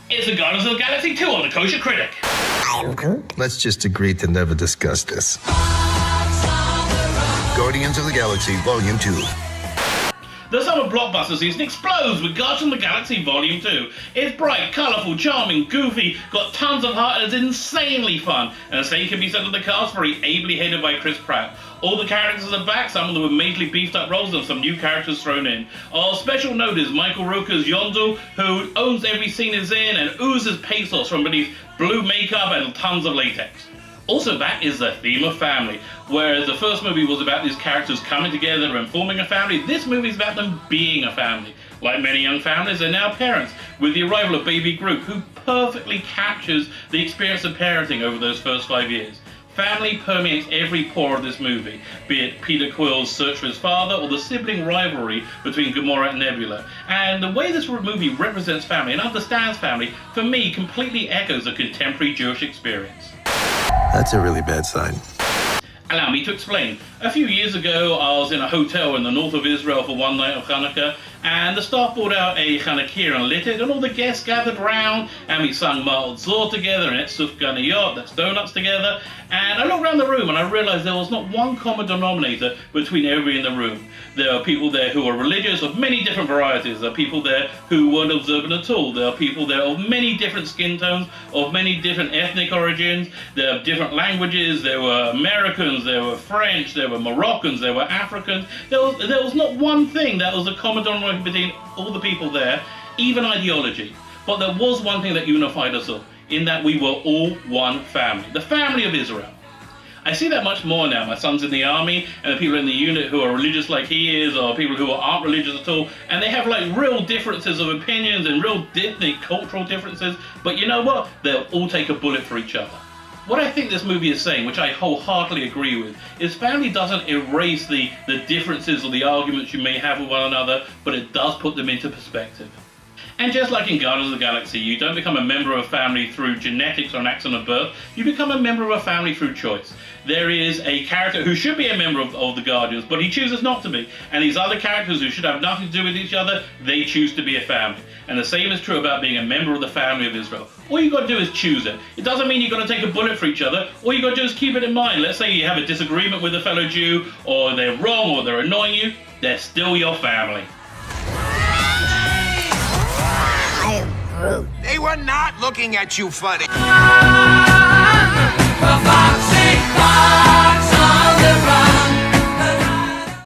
It's the Guardians of the Galaxy 2 on the Kosher Kritic. Let's just agree to never discuss this. Guardians of the Galaxy Volume 2. The summer blockbuster season explodes with Guardians of the Galaxy Volume 2. It's bright, colourful, charming, goofy, got tons of heart, and it's insanely fun. And the same can be said of the cast, very ably headed by Chris Pratt. All the characters are back, some of them with majorly beefed up roles and some new characters thrown in. Our special note is Michael Rooker's Yondu, who owns every scene he's in and oozes pathos from beneath blue makeup and tons of latex. Also back is the theme of family. Whereas the first movie was about these characters coming together and forming a family, this movie is about them being a family. Like many young families, they're now parents, with the arrival of baby Groot, who perfectly captures the experience of parenting over those first 5 years. Family permeates every pore of this movie, be it Peter Quill's search for his father or the sibling rivalry between Gamora and Nebula. And the way this movie represents family and understands family, for me, completely echoes a contemporary Jewish experience. That's a really bad sign. Allow me to explain. A few years ago, I was in a hotel in the north of Israel for one night of Hanukkah, and the staff brought out a Hanukkah and lit it, and all the guests gathered round, and we sung Ma'al Zor together, and ate sufganiyot, that's donuts together, and I looked around the room and I realized there was not one common denominator between everybody in the room. There are people there who are religious of many different varieties. There are people there who weren't observant at all. There are people there of many different skin tones, of many different ethnic origins. There are different languages. There were Americans, there were French, there were Moroccans, there were Africans. There was not one thing that was a common denominator between all the people there, even ideology. But there was one thing that unified us all, in that we were all one family, the family of Israel. I see that much more now. My son's in the army, and the people in the unit who are religious like he is, or people who aren't religious at all, and they have like real differences of opinions and real ethnic, cultural differences, but you know what? They'll all take a bullet for each other. What I think this movie is saying, which I wholeheartedly agree with, is family doesn't erase the differences or the arguments you may have with one another, but it does put them into perspective. And just like in Guardians of the Galaxy, you don't become a member of a family through genetics or an accident of birth, you become a member of a family through choice. There is a character who should be a member of the Guardians, but he chooses not to be. And these other characters who should have nothing to do with each other, they choose to be a family. And the same is true about being a member of the family of Israel. All you got to do is choose it. It doesn't mean you're going to take a bullet for each other. All you got to do is keep it in mind. Let's say you have a disagreement with a fellow Jew, or they're wrong, or they're annoying you, they're still your family. They were not looking at you funny. The fox on the run.